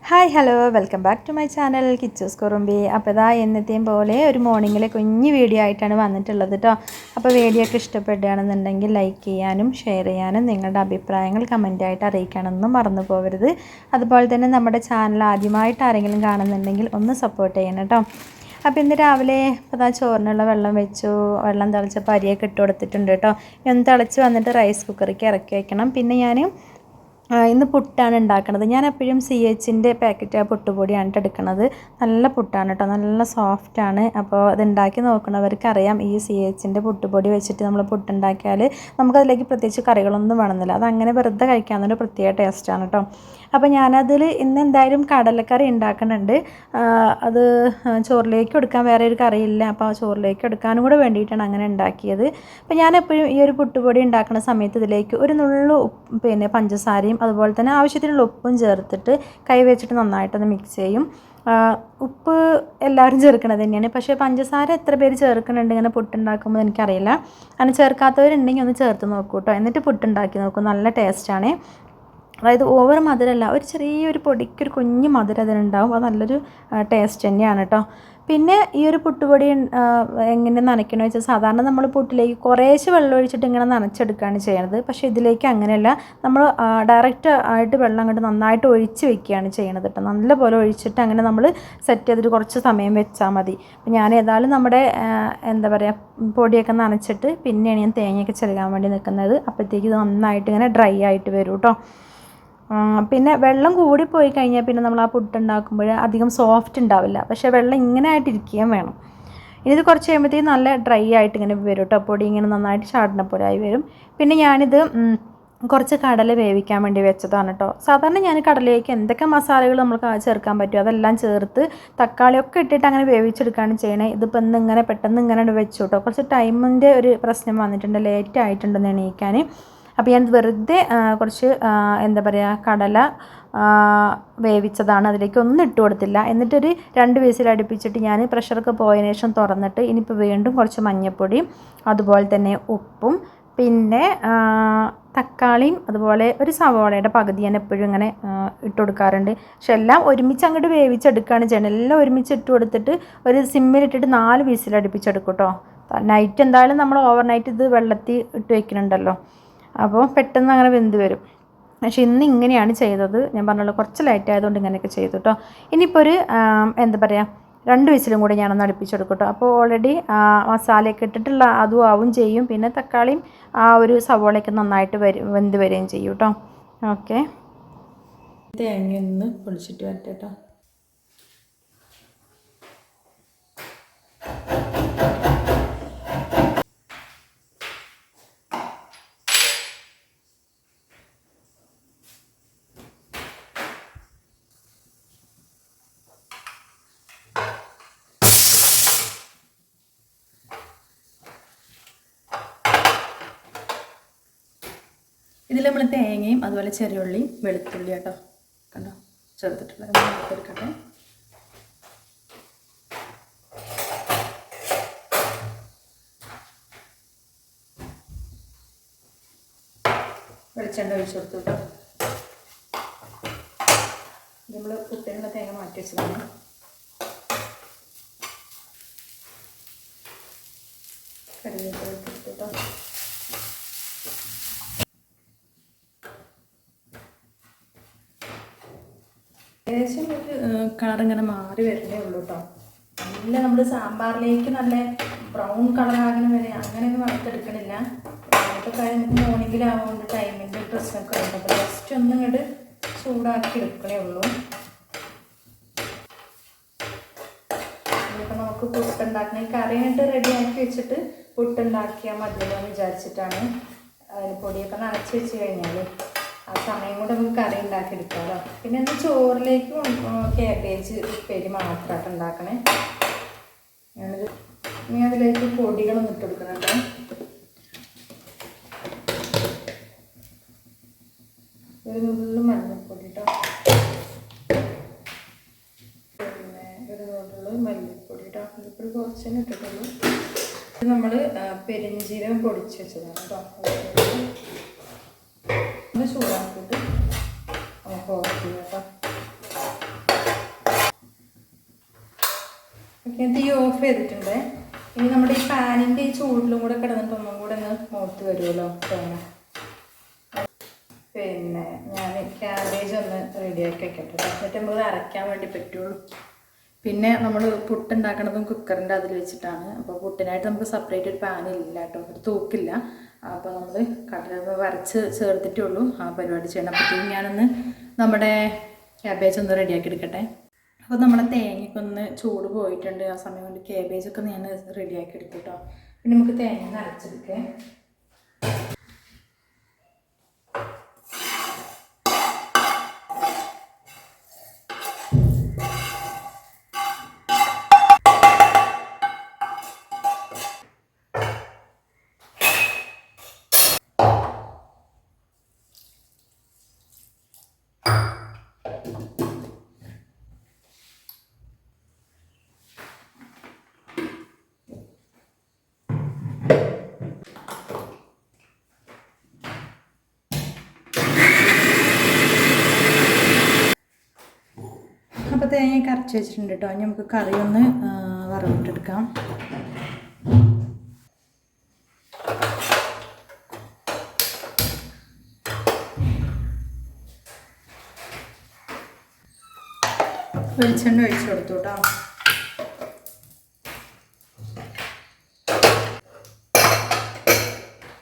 Hi hello welcome back to my channel Kichus Kurumbi. അപ്പോൾ ഇതാ എന്നത്തെയും പോലെ ഒരു മോർണിംഗിലെ കുഞ്ഞു വീഡിയോ ആയിട്ടാണ് വന്നിട്ടുള്ളത് കേട്ടോ. അപ്പോൾ വീഡിയോ ഒക്കെ ഇഷ്ടപ്പെടുകയാണെന്നുണ്ടെങ്കിൽ ലൈക്ക് ചെയ്യാനും ഷെയർ ചെയ്യാനും നിങ്ങളുടെ അഭിപ്രായങ്ങൾ കമൻറ്റായിട്ട് അറിയിക്കാനൊന്നും മറന്നു പോകരുത്. അതുപോലെ തന്നെ നമ്മുടെ ചാനൽ ആദ്യമായിട്ട് ആരെങ്കിലും കാണുന്നുണ്ടെങ്കിൽ ഒന്ന് സപ്പോർട്ട് ചെയ്യണം കേട്ടോ. അപ്പോൾ ഇന്ന് രാവിലെ അപ്പോൾ ചോറിനുള്ള വെള്ളം വെച്ചു. വെള്ളം തിളച്ചപ്പോൾ അരിയൊക്കെ ഇട്ട് കൊടുത്തിട്ടുണ്ട് കേട്ടോ. ഒന്ന് തിളച്ച് വന്നിട്ട് റൈസ് കുക്കറിലേക്ക് ഇറക്കി വയ്ക്കണം. പിന്നെ ഞാൻ ഇന്ന് പുട്ടാണ് ഉണ്ടാക്കുന്നത്. ഞാൻ എപ്പോഴും CHൻ്റെ പാക്കറ്റ് പുട്ടുപൊടിയാണ് എടുക്കുന്നത്. നല്ല പുട്ടാണ് കേട്ടോ, നല്ല സോഫ്റ്റാണ്. അപ്പോൾ അതുണ്ടാക്കി നോക്കുന്നവർക്ക് അറിയാം, ഈ CHൻ്റെ പുട്ടുപൊടി വെച്ചിട്ട് നമ്മൾ പുട്ടുണ്ടാക്കിയാൽ നമുക്കതിലേക്ക് പ്രത്യേകിച്ച് കറികളൊന്നും വേണമെന്നില്ല. അതങ്ങനെ വെറുതെ കഴിക്കാമെന്നൊരു പ്രത്യേക ടേസ്റ്റാണ് കേട്ടോ. അപ്പോൾ ഞാനതിൽ ഇന്ന് എന്തായാലും കടലക്കറി ഉണ്ടാക്കുന്നുണ്ട്. അത് ചോറിലേക്ക് എടുക്കാൻ വേറെ ഒരു കറിയില്ല, അപ്പോൾ ആ ചോറിലേക്ക് എടുക്കാനും കൂടെ വേണ്ടിയിട്ടാണ് അങ്ങനെ ഉണ്ടാക്കിയത്. അപ്പോൾ ഞാനെപ്പോഴും ഈ ഒരു പുട്ടുപൊടി ഉണ്ടാക്കുന്ന സമയത്ത് ഇതിലേക്ക് ഒരു നുള്ളു പഞ്ചസാരയും അതുപോലെ തന്നെ ആവശ്യത്തിനുള്ള ഉപ്പും ചേർത്തിട്ട് കൈ വെച്ചിട്ട് നന്നായിട്ടൊന്ന് മിക്സ് ചെയ്യും. ഉപ്പ് എല്ലാവരും ചേർക്കണത് തന്നെയാണ്, പക്ഷേ പഞ്ചസാര എത്ര പേര് ചേർക്കുന്നുണ്ട് ഇങ്ങനെ പുട്ടുണ്ടാക്കുമ്പോൾ എനിക്കറിയില്ല. അങ്ങനെ ചേർക്കാത്തവരുണ്ടെങ്കിൽ ഒന്ന് ചേർത്ത് നോക്കൂ കേട്ടോ. എന്നിട്ട് പുട്ടുണ്ടാക്കി നോക്കും, നല്ല ടേസ്റ്റാണ്. അതായത് ഓവർ മധുരമല്ല, ഒരു ചെറിയൊരു പൊടിക്കൊരു കുഞ്ഞ് മധുരം അതിനുണ്ടാവും. അത് നല്ലൊരു ടേസ്റ്റ് തന്നെയാണ് കേട്ടോ. പിന്നെ ഈ ഒരു പുട്ടുപൊടി എങ്ങനെ നനയ്ക്കണമെന്ന് വെച്ചാൽ, സാധാരണ നമ്മൾ പുട്ടിലേക്ക് കുറേശ്ശെ വെള്ളം ഒഴിച്ചിട്ട് ഇങ്ങനെ നനച്ചെടുക്കുകയാണ് ചെയ്യുന്നത്. പക്ഷേ ഇതിലേക്ക് അങ്ങനെയല്ല, നമ്മൾ ഡയറക്റ്റ് ആയിട്ട് വെള്ളം അങ്ങോട്ട് നന്നായിട്ട് ഒഴിച്ച് വെക്കുകയാണ് ചെയ്യണത് കേട്ടോ. നല്ലപോലെ ഒഴിച്ചിട്ട് അങ്ങനെ നമ്മൾ സെറ്റ് ചെയ്തിട്ട് കുറച്ച് സമയം വെച്ചാൽ മതി. അപ്പോൾ ഞാൻ ഏതായാലും നമ്മുടെ എന്താ പറയുക പൊടിയൊക്കെ നനച്ചിട്ട് പിന്നെയാണ് ഞാൻ തേങ്ങയൊക്കെ ചെറുകാൻ വേണ്ടി നിൽക്കുന്നത്. അപ്പോഴത്തേക്ക് ഇത് നന്നായിട്ട് ഇങ്ങനെ ഡ്രൈ ആയിട്ട് വരും കേട്ടോ. പിന്നെ വെള്ളം കൂടിപ്പോയി കഴിഞ്ഞാൽ പിന്നെ നമ്മൾ ആ പുട്ടുണ്ടാക്കുമ്പോൾ അധികം സോഫ്റ്റ് ഉണ്ടാവില്ല. പക്ഷേ വെള്ളം ഇങ്ങനെ ആയിട്ടിരിക്കുകയും വേണം. ഇനി ഇത് കുറച്ച് കഴിയുമ്പോഴത്തേക്കും നല്ല ഡ്രൈ ആയിട്ട് ഇങ്ങനെ വരും കേട്ടോ. പൊടി ഇങ്ങനെ നന്നായിട്ട് ചാടുന്ന പോലെ ആയി വരും. പിന്നെ ഞാനിത് കുറച്ച് കടല വേവിക്കാൻ വേണ്ടി വെച്ചതാണ് കേട്ടോ. സാധാരണ ഞാൻ കടലയ്ക്ക് എന്തൊക്കെ മസാലകൾ നമുക്ക് ചേർക്കാൻ പറ്റുമോ അതെല്ലാം ചേർത്ത് തക്കാളിയൊക്കെ ഇട്ടിട്ട് അങ്ങനെ വേവിച്ചെടുക്കുകയാണ് ചെയ്യണേ. ഇതിപ്പോൾ ഇന്നിങ്ങനെ പെട്ടെന്ന് ഇങ്ങനെ വെച്ചു കേട്ടോ. കുറച്ച് ടൈമിൻ്റെ ഒരു പ്രശ്നം വന്നിട്ടുണ്ട്, ലേറ്റ് ആയിട്ടുണ്ടെന്ന് എണീക്കാൻ. അപ്പോൾ ഞാൻ വെറുതെ കുറച്ച് എന്താ പറയുക കടല വേവിച്ചതാണ്, അതിലേക്ക് ഒന്നും ഇട്ട് കൊടുത്തില്ല. എന്നിട്ടൊരു 2 വിസിൽ അടുപ്പിച്ചിട്ട് ഞാൻ പ്രഷറൊക്കെ പോയതിനു ശേഷം തുറന്നിട്ട് ഇനിയിപ്പോൾ വീണ്ടും കുറച്ച് മഞ്ഞൾപ്പൊടിയും അതുപോലെ തന്നെ ഉപ്പും പിന്നെ തക്കാളിയും അതുപോലെ ഒരു സവാളയുടെ പകുതി ഞാൻ എപ്പോഴും ഇങ്ങനെ ഇട്ട് കൊടുക്കാറുണ്ട്. പക്ഷെ എല്ലാം ഒരുമിച്ച് അങ്ങോട്ട് വേവിച്ചെടുക്കുകയാണ് ചെയ്യണം. എല്ലാം ഒരുമിച്ച് ഇട്ട് കൊടുത്തിട്ട് ഒരു സിമ്മിലിട്ടിട്ട് 4 വിസിൽ അടുപ്പിച്ചെടുക്കും കേട്ടോ. നൈറ്റ് എന്തായാലും നമ്മൾ ഓവർനൈറ്റ് ഇത് വെള്ളത്തിൽ ഇട്ട് വെക്കുന്നുണ്ടല്ലോ, അപ്പോൾ പെട്ടെന്ന് അങ്ങനെ വെന്ത് വരും. പക്ഷേ ഇന്ന് ഇങ്ങനെയാണ് ചെയ്തത്. ഞാൻ പറഞ്ഞല്ലോ കുറച്ച് ലൈറ്റ് ആയതുകൊണ്ട് ഇങ്ങനെയൊക്കെ ചെയ്തു കേട്ടോ. ഇനിയിപ്പോൾ ഒരു എന്താ പറയുക 2 വിസിലും കൂടി ഞാനൊന്ന് അടുപ്പിച്ചെടുക്കും കേട്ടോ. അപ്പോൾ ഓൾറെഡി മസാലയൊക്കെ ഇട്ടിട്ടുള്ള അതും ആവും ചെയ്യും. പിന്നെ തക്കാളിയും ആ ഒരു സവോളയൊക്കെ നന്നായിട്ട് വെന്ത് വരികയും ചെയ്യും കേട്ടോ. ഓക്കെ, തേങ്ങയൊന്ന് പൊളിച്ചിട്ട് വരട്ടെ കേട്ടോ. ഇതിൽ നമ്മൾ തേങ്ങയും അതുപോലെ ചെറിയുള്ളിയും വെളുത്തുള്ളി കേട്ടോ കണ്ടോ ചേർത്തിട്ടുള്ളത് എടുക്കട്ടെ. വെളിച്ചെണ്ണ ഒഴിച്ചു കൊടുത്തു കേട്ടോ. നമ്മൾ പുട്ടിനുള്ള തേങ്ങ മാറ്റി വെച്ചതാണ്. കറിവേപ്പില ഇട്ടു കേട്ടോ. ഏകദേശം ഒരു കളർ ഇങ്ങനെ മാറി വരുന്നേ ഉള്ളൂ കേട്ടോ. നല്ല നമ്മൾ സാമ്പാറിലേക്ക് നല്ല ബ്രൗൺ കളറാകുന്ന വരെ അങ്ങനെയൊന്നും വറുത്തെടുക്കണില്ല. ഇപ്പോൾ നമുക്ക് മോർണിംഗിലാവുകൊണ്ട് ടൈമിൻ്റെ പ്രശ്നമൊക്കെ ഉണ്ട്. അപ്പോൾ ജസ്റ്റ് ഒന്നും ഇങ്ങോട്ട് ചൂടാക്കി എടുക്കണേ ഉള്ളൂ. ഇനിയിപ്പോൾ നമുക്ക് പുട്ടുണ്ടാക്കണം. ഈ കറിയായിട്ട് റെഡിയാക്കി വെച്ചിട്ട് പുട്ടുണ്ടാക്കിയാൽ മതിയല്ലോ എന്ന് വിചാരിച്ചിട്ടാണ്. അതിന് പൊടിയൊക്കെ നനച്ച് വെച്ച് കഴിഞ്ഞാൽ ആ സമയം കൊണ്ട് നമുക്ക് കറി ഉണ്ടാക്കിയെടുക്കാമല്ലോ. പിന്നെ ഒന്ന് ചോറിലേക്കും കാബേജ് ഉപ്പേരി മാത്രമായിട്ട് ഉണ്ടാക്കണേ. ഇനി അതിലേക്ക് പൊടികളൊന്നും ഇട്ട് കൊടുക്കുന്നുണ്ട്. ഒരു നുള്ളു മഞ്ഞൾപ്പൊടി കേട്ടോ, പിന്നെ ഒരു നുള്ളു മല്ലിപ്പൊടി കേട്ടോ. മല്ലിപ്പൊടി കുറച്ച് തന്നെ ഇട്ടിട്ടുള്ളൂ. ഇത് നമ്മൾ പെരിഞ്ജീരകം പൊടിച്ച് വെച്ചതാണ് കേട്ടോ. ഒന്ന് ചൂടാക്കിയിട്ട് നമുക്ക് ഓഫ് ചെയ്യാം കേട്ടോ. ഓക്കെ, തീ ഓഫ് ചെയ്തിട്ടുണ്ട്. ഇനി നമ്മുടെ ഈ പാനിൻ്റെ ഈ ചൂടിലും കൂടെ കിടന്നിട്ട് ഒന്നും കൂടെ ഒന്ന് മൂത്ത് വരുമല്ലോ തേങ്ങ. പിന്നെ ഞാൻ ക്യാബേജ് ഒന്ന് റെഡിയാക്കി വെക്കട്ടെ, എന്നിട്ട് നമുക്ക് അരയ്ക്കാൻ വേണ്ടി പറ്റുള്ളൂ. പിന്നെ നമ്മൾ പുട്ടുണ്ടാക്കണതും കുക്കറിൻ്റെ അതിൽ വെച്ചിട്ടാണ്. അപ്പോൾ പുട്ടിനായിട്ട് നമുക്ക് സെപ്പറേറ്റ് ഒരു പാനില്ല കേട്ടോ, ഒരു തൂക്കില്ല. അപ്പോൾ നമ്മൾ കടല വരച്ച് ചേർത്തിട്ടുള്ളൂ ആ പരിപാടി ചെയ്യണം. അപ്പോഴത്തേക്കും ഞാനൊന്ന് നമ്മുടെ ക്യാബേജ് ഒന്ന് റെഡിയാക്കി എടുക്കട്ടെ. അപ്പോൾ നമ്മുടെ തേങ്ങയ്ക്കൊന്ന് ചൂട് പോയിട്ടുണ്ട്. ആ സമയം കൊണ്ട് ക്യാബേജൊക്കെ ഞാൻ റെഡിയാക്കി എടുത്തു കേട്ടോ. പിന്നെ നമുക്ക് തേങ്ങ അരച്ചെടുക്കേ. അപ്പോൾ തേങ്ങയൊക്കെ അരച്ച് വെച്ചിട്ടുണ്ട് കേട്ടോ. ഇനി നമുക്ക് കറി ഒന്ന് വറവിട്ടെടുക്കാം. വെളിച്ചെണ്ണ ഒഴിച്ച് കൊടുത്തു കേട്ടോ.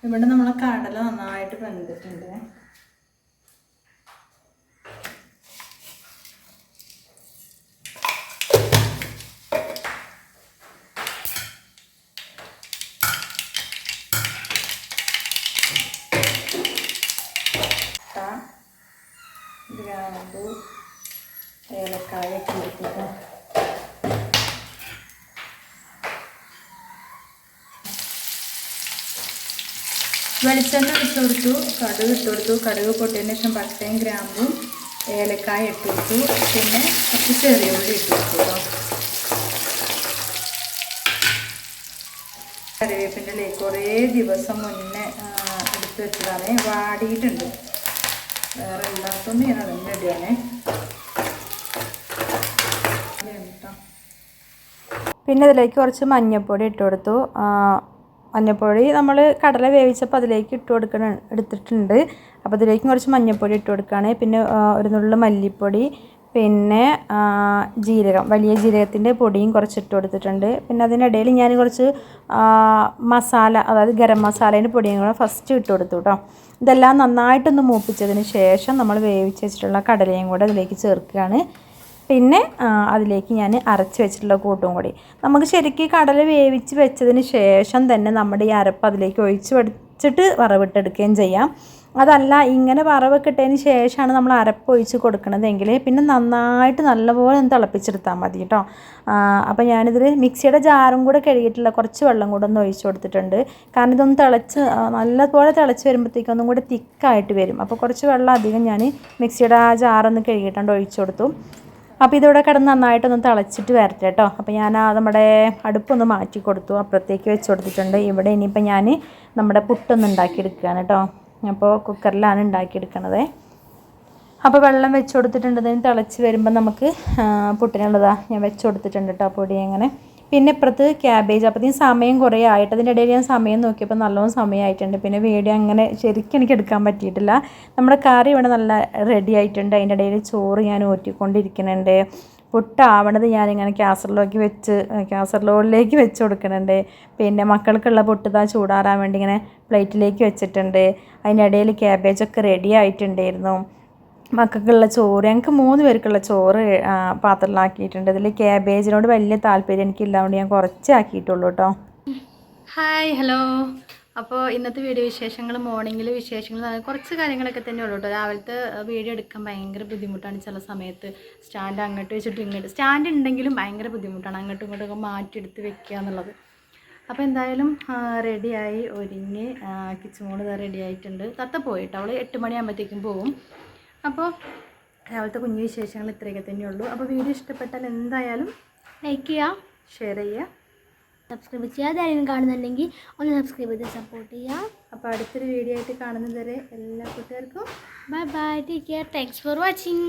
ഇവിടെ നമ്മളെ കടല നന്നായിട്ട് വെന്തിട്ടുണ്ട്. ഗ്രാമ്പു, ഏലക്കായ ഒക്കെ ഇട്ടിട്ട് വെളിച്ചെണ്ണ ഇട്ട് കൊടുത്തു, കടുക് ഇട്ട് കൊടുത്തു. കടുക് പൊട്ടിയതിന് ശേഷം പട്ടയും ഗ്രാമ്പും ഏലക്കായ ഇട്ട് കൊടുത്തു. പിന്നെ കുറച്ച് ചെറിയ ഉള്ളി ഇട്ട് കൊടുത്തു കേട്ടോ. കറിവേപ്പിൻ്റെ ഇല കുറേ ദിവസം മുന്നേ എടുത്ത് വെച്ചതാണ്, വാടിയിട്ടുണ്ട്. വേറെ എല്ലാത്തൊന്നും ഞാൻ അതന്നെ ഇടുകയാണേ. പിന്നെ ഇതിലേക്ക് കുറച്ച് മഞ്ഞൾപ്പൊടി ഇട്ട് കൊടുത്തു. മഞ്ഞൾപ്പൊടി നമ്മൾ കടല വേവിച്ചപ്പോൾ അതിലേക്ക് എടുത്തിട്ടുണ്ട്. അപ്പോൾ അതിലേക്ക് കുറച്ച് മഞ്ഞൾപ്പൊടി ഇട്ട് കൊടുക്കുകയാണ്. പിന്നെ ഒരു നുള്ളു മല്ലിപ്പൊടി, പിന്നെ ജീരകം, വലിയ ജീരകത്തിൻ്റെ പൊടിയും കുറച്ച് ഇട്ട് കൊടുത്തിട്ടുണ്ട്. പിന്നെ അതിനിടയിൽ ഞാൻ കുറച്ച് മസാല, അതായത് ഗരം മസാലേൻ്റെ പൊടിയും കൂടെ ഫസ്റ്റ് ഇട്ട് കൊടുത്തു കേട്ടോ. ഇതെല്ലാം നന്നായിട്ടൊന്ന് മൂപ്പിച്ചതിന് ശേഷം നമ്മൾ വേവിച്ച് വെച്ചിട്ടുള്ള കടലയും കൂടെ അതിലേക്ക് ചേർക്കുകയാണ്. പിന്നെ അതിലേക്ക് ഞാൻ അരച്ച് വെച്ചിട്ടുള്ള കൂട്ടും കൂടി. നമുക്ക് ശരിക്കും കടല വേവിച്ച് വെച്ചതിന് ശേഷം തന്നെ നമ്മുടെ ഈ അരപ്പ് അതിലേക്ക് ഒഴിച്ച് വെച്ചിട്ട് വറവിട്ടെടുക്കുകയും ചെയ്യാം. അതല്ല, ഇങ്ങനെ വറവൊക്കെ ഇട്ടതിന് ശേഷമാണ് നമ്മൾ അരപ്പ് ഒഴിച്ച് കൊടുക്കണതെങ്കിൽ പിന്നെ നന്നായിട്ട് നല്ലപോലെ ഒന്ന് തിളപ്പിച്ചെടുത്താൽ മതി കേട്ടോ. അപ്പോൾ ഞാനിതിൽ മിക്സിയുടെ ജാറും കൂടെ കഴുകിയിട്ടുള്ള കുറച്ച് വെള്ളം കൂടെ ഒന്ന് ഒഴിച്ച് കൊടുത്തിട്ടുണ്ട്. കാരണം ഇതൊന്ന് തിളച്ച് നല്ലപോലെ തിളച്ച് വരുമ്പോഴത്തേക്കും ഒന്നും കൂടെ തിക്കായിട്ട് വരും. അപ്പോൾ കുറച്ച് വെള്ളം അധികം ഞാൻ മിക്സിയുടെ ആ ജാറൊന്ന് കഴുകിയിട്ടുണ്ട് ഒഴിച്ച് കൊടുത്തു. അപ്പോൾ ഇതിവിടെ കിടന്ന് നന്നായിട്ടൊന്ന് തിളച്ചിട്ട് വരട്ടെ കേട്ടോ. അപ്പോൾ ഞാൻ നമ്മുടെ അടുപ്പൊന്ന് മാറ്റി കൊടുത്തു, അപ്പുറത്തേക്ക് വെച്ച് കൊടുത്തിട്ടുണ്ട്. ഇവിടെ ഇനിയിപ്പോൾ ഞാൻ നമ്മുടെ പുട്ടൊന്ന് ഉണ്ടാക്കിയെടുക്കുകയാണ് കേട്ടോ. അപ്പോൾ കുക്കറിലാണ് ഉണ്ടാക്കിയെടുക്കണത്. അപ്പോൾ വെള്ളം വെച്ച് കൊടുത്തിട്ടുണ്ട്. അതിന് തിളച്ച് വരുമ്പോൾ നമുക്ക് പുട്ടിനുള്ളതാണ് ഞാൻ വെച്ച് കൊടുത്തിട്ടുണ്ട് കേട്ടോ പൊടി അങ്ങനെ. പിന്നെ ഇപ്പുറത്ത് ക്യാബേജ്. അപ്പോഴത്തേക്കും സമയം കുറേ ആയിട്ട്, അതിൻ്റെ ഇടയിൽ ഞാൻ സമയം നോക്കിയപ്പോൾ നല്ലോണം സമയമായിട്ടുണ്ട്. പിന്നെ വീഡിയോ അങ്ങനെ ശരിക്കും എനിക്ക് എടുക്കാൻ പറ്റിയിട്ടില്ല. നമ്മുടെ കറി ഇവിടെ നല്ല റെഡി ആയിട്ടുണ്ട്. അതിൻ്റെ ഇടയിൽ ചോറ് ഞാൻ ഊറ്റിക്കൊണ്ടിരിക്കുന്നുണ്ട്. പുട്ടാവണത് ഞാനിങ്ങനെ കാസർഗോഡിലേക്ക് വെച്ച് കൊടുക്കുന്നുണ്ട്. പിന്നെ മക്കൾക്കുള്ള പുട്ട് ഇതാ ചൂടാറാൻ വേണ്ടി ഇങ്ങനെ പ്ലേറ്റിലേക്ക് വെച്ചിട്ടുണ്ട്. അതിനിടയിൽ ക്യാബേജൊക്കെ റെഡി ആയിട്ടുണ്ടായിരുന്നു. മക്കൾക്കുള്ള ചോറ്, ഞങ്ങൾക്ക് 3 പേർക്കുള്ള ചോറ് പാത്രത്തിലാക്കിയിട്ടുണ്ട്. ഇതിൽ ക്യാബേജിനോട് വലിയ താല്പര്യം എനിക്കില്ലാതുകൊണ്ട് ഞാൻ കുറച്ചേ ആക്കിയിട്ടുള്ളൂ കേട്ടോ. Hi, hello. അപ്പോൾ ഇന്നത്തെ വീഡിയോ വിശേഷങ്ങൾ, മോർണിംഗിൽ വിശേഷങ്ങൾ കുറച്ച് കാര്യങ്ങളൊക്കെ തന്നെ ഉള്ളൂ കേട്ടോ. രാവിലത്തെ വീഡിയോ എടുക്കാൻ ഭയങ്കര ബുദ്ധിമുട്ടാണ് ചില സമയത്ത്. സ്റ്റാൻഡ് അങ്ങോട്ട് വെച്ചിട്ട് ഇങ്ങോട്ട്, സ്റ്റാൻഡ് ഉണ്ടെങ്കിലും ഭയങ്കര ബുദ്ധിമുട്ടാണ് അങ്ങോട്ടും ഇങ്ങോട്ടൊക്കെ മാറ്റിയെടുത്ത് വെക്കുക എന്നുള്ളത്. അപ്പോൾ എന്തായാലും റെഡിയായി ഒരുങ്ങി. കിച്ചുമോള് റെഡി ആയിട്ടുണ്ട്. തത്ത പോയിട്ട് അവൾ 8 മണിയാകുമ്പോഴത്തേക്കും പോകും. അപ്പോൾ രാവിലത്തെ കുഞ്ഞു വിശേഷങ്ങൾ ഇത്രയൊക്കെ തന്നെയുള്ളൂ. അപ്പോൾ വീഡിയോ ഇഷ്ടപ്പെട്ടാൽ എന്തായാലും ലൈക്ക് ചെയ്യുക, ഷെയർ ചെയ്യുക, സബ്സ്ക്രൈബ് ചെയ്യാതെ ആരെങ്കിലും കാണുന്നുണ്ടെങ്കിൽ ഒന്ന് സബ്സ്ക്രൈബ് ചെയ്ത് സപ്പോർട്ട് ചെയ്യുക. അപ്പോൾ അടുത്തൊരു വീഡിയോ ആയിട്ട് കാണുന്നത് വരെ എല്ലാ കൂട്ടുകാർക്കും bye bye, take care, thanks for watching.